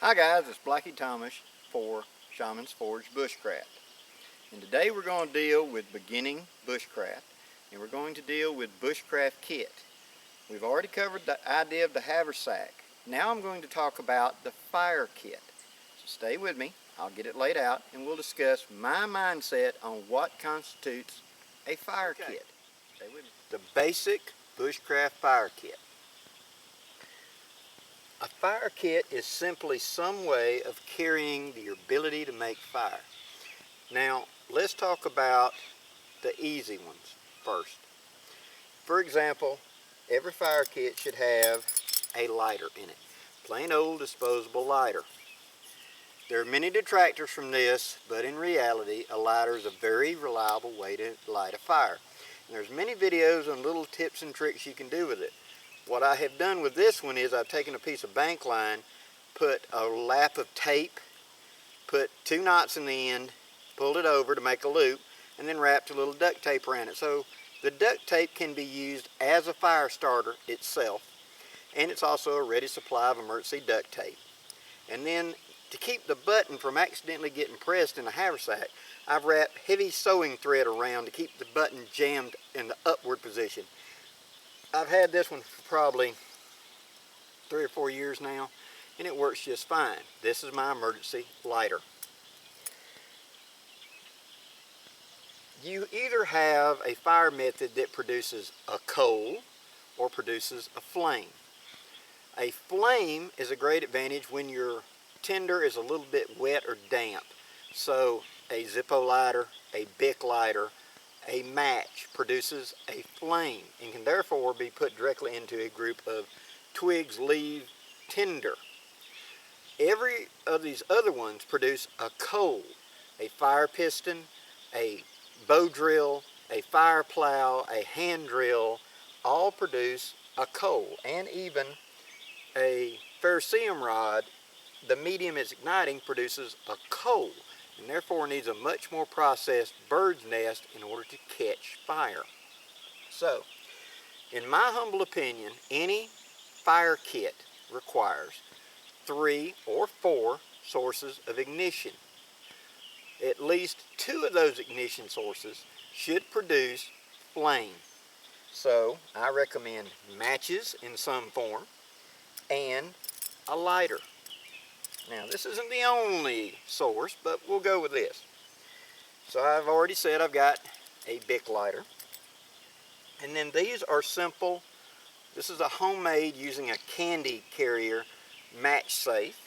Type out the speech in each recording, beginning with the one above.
Hi guys, it's Blackie Thomas for Shaman's Forge Bushcraft. And today we're going to deal with beginning bushcraft, and we're going to deal with Bushcraft Kit. We've already covered the idea of the haversack. Now I'm going to talk about the fire kit. So stay with me, I'll get it laid out, and we'll discuss my mindset on what constitutes a fire kit. Stay with me. The basic bushcraft fire kit. A fire kit is simply some way of carrying the ability to make fire. Now, let's talk about the easy ones first. For example, every fire kit should have a lighter in it. Plain old disposable lighter. There are many detractors from this, but in reality, a lighter is a very reliable way to light a fire. And there's many videos on little tips and tricks you can do with it. What I have done with this one is I've taken a piece of bank line, put a lap of tape, put 2 knots in the end, pulled it over to make a loop, and then wrapped a little duct tape around it. So the duct tape can be used as a fire starter itself, and it's also a ready supply of emergency duct tape. And then to keep the button from accidentally getting pressed in the haversack, I've wrapped heavy sewing thread around to keep the button jammed in the upward position. I've had this one for probably 3 or 4 years now, and it works just fine. This is my emergency lighter. You either have a fire method that produces a coal or produces a flame. A flame is a great advantage when your tinder is a little bit wet or damp. So a Zippo lighter, a Bic lighter, a match produces a flame and can therefore be put directly into a group of twigs, leaves, tinder. Every of these other ones produce a coal, a fire piston, a bow drill, a fire plow, a hand drill, all produce a coal, and even a ferrocerium rod, the medium it's igniting, produces a coal, and therefore needs a much more processed bird's nest in order to catch fire. So, in my humble opinion, any fire kit requires 3 or 4 sources of ignition. At least 2 of those ignition sources should produce flame. So, I recommend matches in some form and a lighter. Now, this isn't the only source, but we'll go with this. So I've already said I've got a Bic lighter. And then these are simple. This is a homemade using a candy carrier match safe.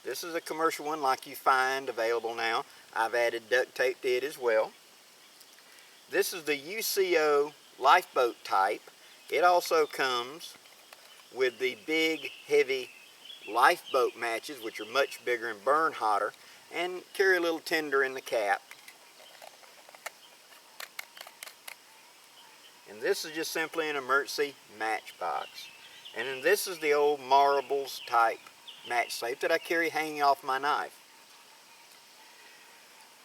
This is a commercial one like you find available now. I've added duct tape to it as well. This is the UCO lifeboat type. It also comes with the big, heavy lifeboat matches, which are much bigger and burn hotter, and carry a little tinder in the cap. And this is just simply an emergency matchbox. And then this is the old marbles type match safe that I carry hanging off my knife.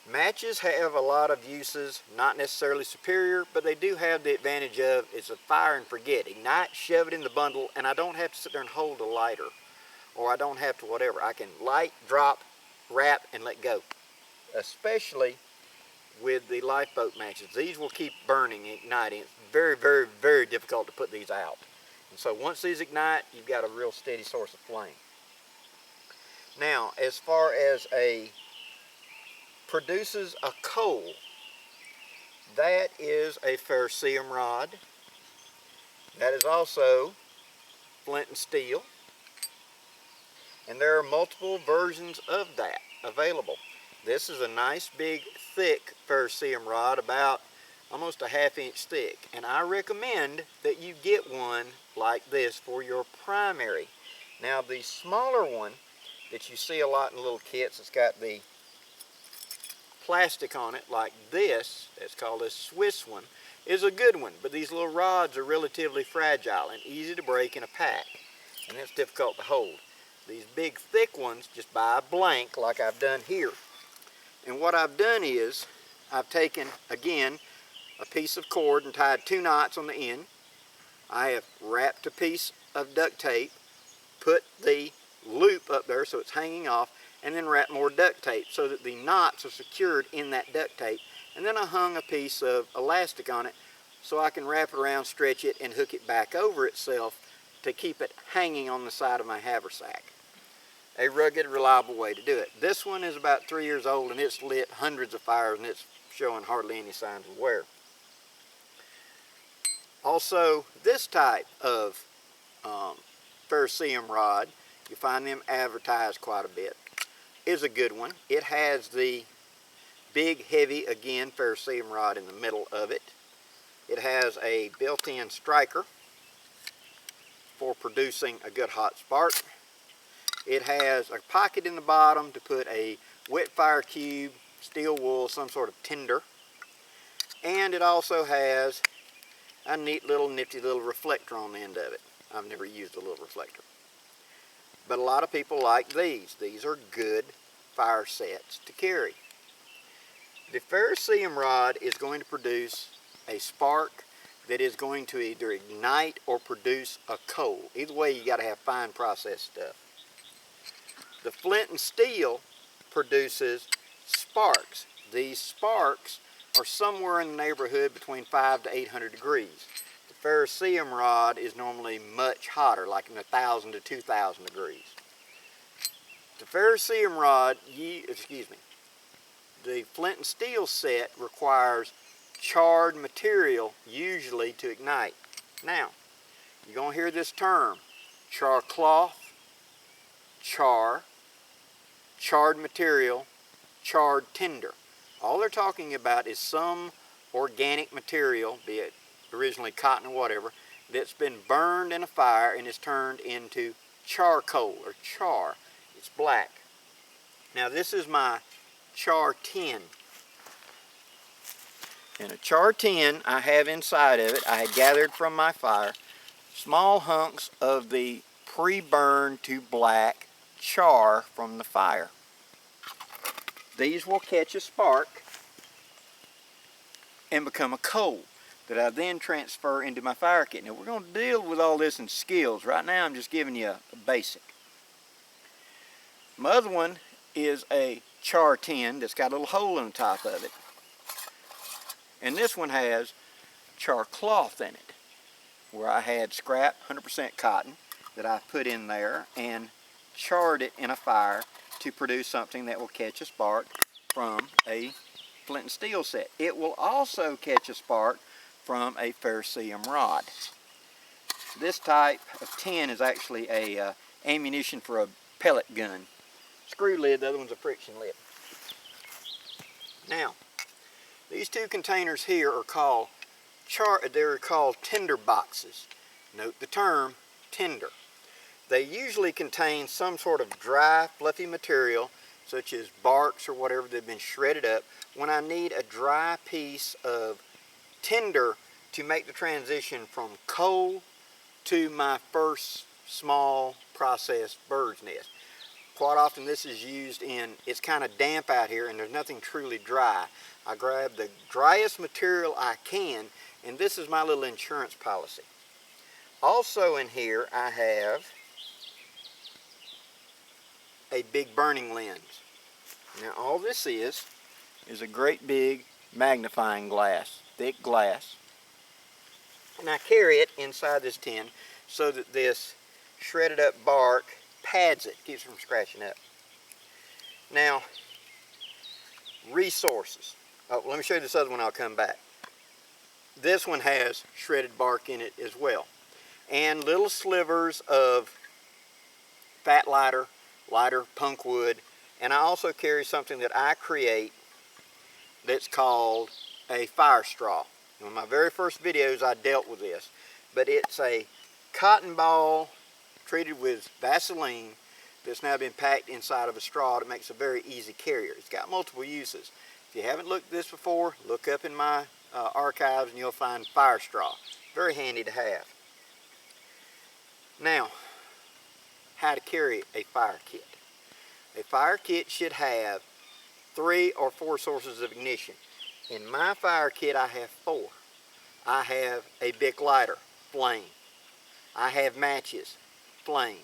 Matches have a lot of uses, not necessarily superior, but they do have the advantage of it's a fire and forget. Ignite, shove it in the bundle, and I don't have to sit there and hold a lighter. Or I don't have to whatever. I can light, drop, wrap, and let go. Especially with the lifeboat matches. These will keep burning and igniting. It's very, very, very difficult to put these out. And so once these ignite, you've got a real steady source of flame. Now, as far as a produces a coal, that is a ferrocerium rod. That is also flint and steel. And there are multiple versions of that available. This is a nice big thick ferrocerium rod, about almost a ½ inch thick. And I recommend that you get one like this for your primary. Now the smaller one that you see a lot in little kits, it's got the plastic on it like this, it's called a Swiss one, is a good one. But these little rods are relatively fragile and easy to break in a pack. And it's difficult to hold. These big thick ones, just buy a blank like I've done here. And what I've done is, I've taken, again, a piece of cord and tied 2 knots on the end. I have wrapped a piece of duct tape, put the loop up there so it's hanging off, and then wrap more duct tape so that the knots are secured in that duct tape. And then I hung a piece of elastic on it so I can wrap it around, stretch it, and hook it back over itself to keep it hanging on the side of my haversack. A rugged, reliable way to do it. This one is about 3 years old and it's lit hundreds of fires and it's showing hardly any signs of wear. Also, this type of ferrocerium rod, you find them advertised quite a bit, is a good one. It has the big, heavy, again, ferrocerium rod in the middle of it. It has a built-in striker for producing a good hot spark. It has a pocket in the bottom to put a wet fire cube, steel wool, some sort of tinder. And it also has a neat little nifty little reflector on the end of it. I've never used a little reflector. But a lot of people like these. These are good fire sets to carry. The ferrocerium rod is going to produce a spark that is going to either ignite or produce a coal. Either way, you got to have fine processed stuff. The flint and steel produces sparks. These sparks are somewhere in the neighborhood between 500 to 800 degrees. The ferrocerium rod is normally much hotter, like in 1,000 to 2,000 degrees. The ferrocerium rod, the flint and steel set requires charred material usually to ignite. Now, you're going to hear this term, char cloth, char, charred material, charred tinder. All they're talking about is some organic material, be it originally cotton or whatever, that's been burned in a fire and is turned into charcoal or char. It's black. Now this is my char tin. In a char tin I have inside of it, I had gathered from my fire small hunks of the pre-burned to black char from the fire. These will catch a spark and become a coal that I then transfer into my fire kit. Now we're going to deal with all this in skills. Right now I'm just giving you a basic. My other one is a char tin that's got a little hole in the top of it. And this one has char cloth in it, where I had scrap 100% cotton that I put in there and charred it in a fire to produce something that will catch a spark from a flint and steel set. It will also catch a spark from a ferrocerium rod. This type of tin is actually a ammunition for a pellet gun. Screw lid, the other one's a friction lid. Now, these two containers here are called tinder boxes. Note the term tinder. They usually contain some sort of dry, fluffy material, such as barks or whatever that have been shredded up, when I need a dry piece of tinder to make the transition from coal to my first small processed bird's nest. Quite often this is used in, it's kind of damp out here and there's nothing truly dry. I grab the driest material I can, and this is my little insurance policy. Also in here I have a big burning lens. Now all this is a great big magnifying glass, thick glass. And I carry it inside this tin so that this shredded up bark pads it, keeps it from scratching up. Now, resources. Oh, let me show you this other one, I'll come back. This one has shredded bark in it as well. And little slivers of fat lighter punk wood. And I also carry something that I create that's called a fire straw. In my very first videos I dealt with this. But it's a cotton ball treated with Vaseline that's now been packed inside of a straw that makes a very easy carrier. It's got multiple uses. If you haven't looked at this before, look up in my archives and you'll find fire straw. Very handy to have. Now, how to carry a fire kit. A fire kit should have 3 or 4 sources of ignition. In my fire kit I have 4. I have a Bic lighter, flame. I have matches, flame.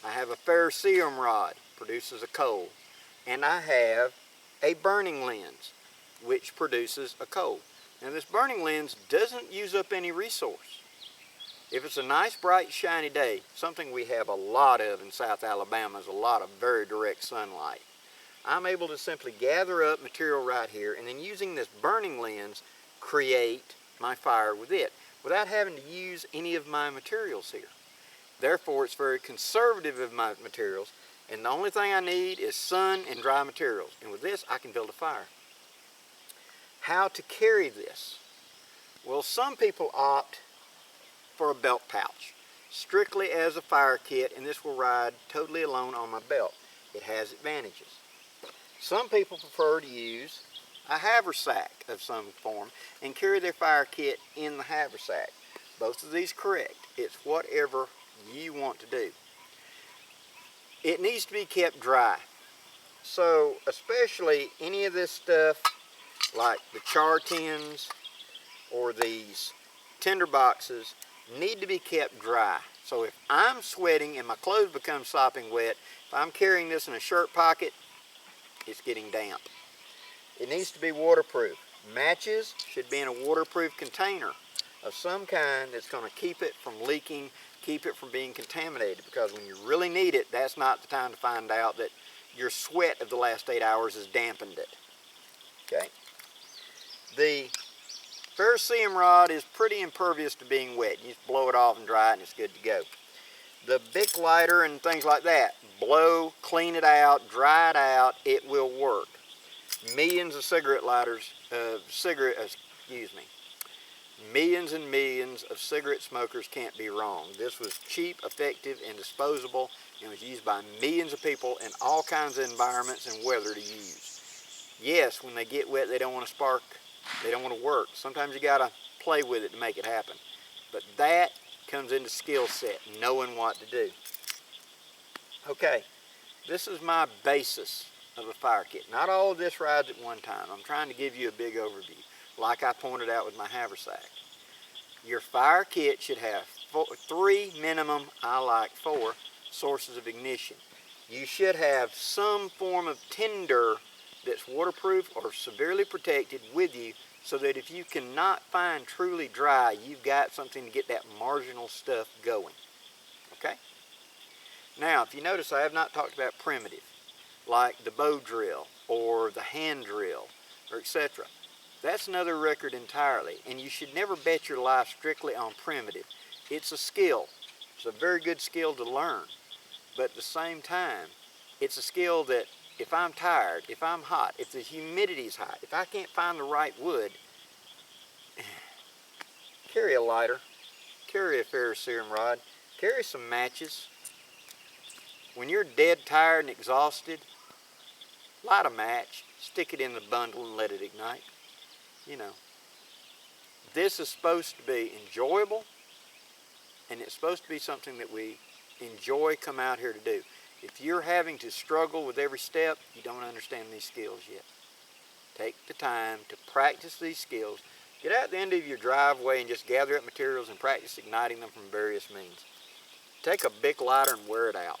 I have a ferrocerium rod, produces a coal. And I have a burning lens, which produces a coal. Now this burning lens doesn't use up any resource. If it's a nice, bright, shiny day, something we have a lot of in South Alabama is a lot of very direct sunlight. I'm able to simply gather up material right here and then using this burning lens, create my fire with it without having to use any of my materials here. Therefore, it's very conservative of my materials, and the only thing I need is sun and dry materials. And with this, I can build a fire. How to carry this? Well, some people opt for a belt pouch, strictly as a fire kit, and this will ride totally alone on my belt. It has advantages. Some people prefer to use a haversack of some form and carry their fire kit in the haversack. Both of these correct. It's whatever you want to do. It needs to be kept dry. So especially any of this stuff like the char tins or these tinder boxes need to be kept dry. So if I'm sweating and my clothes become sopping wet, if I'm carrying this in a shirt pocket, it's getting damp. It needs to be waterproof. Matches should be in a waterproof container of some kind that's going to keep it from leaking, keep it from being contaminated, because when you really need it, that's not the time to find out that your sweat of the last 8 hours has dampened it. Okay? The ferrocerium rod is pretty impervious to being wet. You just blow it off and dry it and it's good to go. The Bic lighter and things like that, blow, clean it out, dry it out, it will work. Millions of cigarette lighters, millions and millions of cigarette smokers can't be wrong. This was cheap, effective, and disposable, and was used by millions of people in all kinds of environments and weather to use. Yes, when they get wet, they don't want to spark, they don't want to work. Sometimes you got to play with it to make it happen. But that comes into skill set, knowing what to do. Okay, this is my basis of a fire kit. Not all of this rides at one time. I'm trying to give you a big overview, like I pointed out with my haversack. Your fire kit should have three minimum, I like 4, sources of ignition. You should have some form of tinder that's waterproof or severely protected with you, so that if you cannot find truly dry, you've got something to get that marginal stuff going. Okay? Now, if you notice, I have not talked about primitive, like the bow drill or the hand drill, or etc. That's another record entirely, and you should never bet your life strictly on primitive. It's a skill. It's a very good skill to learn, but at the same time, it's a skill that if I'm tired, if I'm hot, if the humidity's high, if I can't find the right wood, carry a lighter, carry a ferrocerium rod, carry some matches. When you're dead tired and exhausted, light a match, stick it in the bundle and let it ignite. You know, this is supposed to be enjoyable, and it's supposed to be something that we enjoy come out here to do. If you're having to struggle with every step, you don't understand these skills yet. Take the time to practice these skills. Get out at the end of your driveway and just gather up materials and practice igniting them from various means. Take a Bic lighter and wear it out.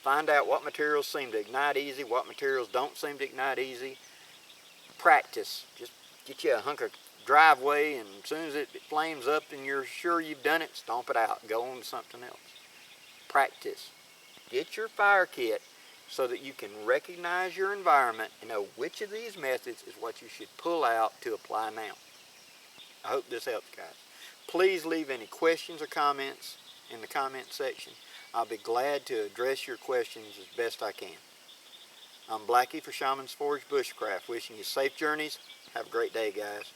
Find out what materials seem to ignite easy, what materials don't seem to ignite easy. Practice. Just get you a hunk of driveway, and as soon as it flames up and you're sure you've done it, stomp it out. Go on to something else. Practice. Get your fire kit so that you can recognize your environment and know which of these methods is what you should pull out to apply now. I hope this helps, guys. Please leave any questions or comments in the comment section. I'll be glad to address your questions as best I can. I'm Blackie for Shaman's Forge Bushcraft, wishing you safe journeys. Have a great day, guys.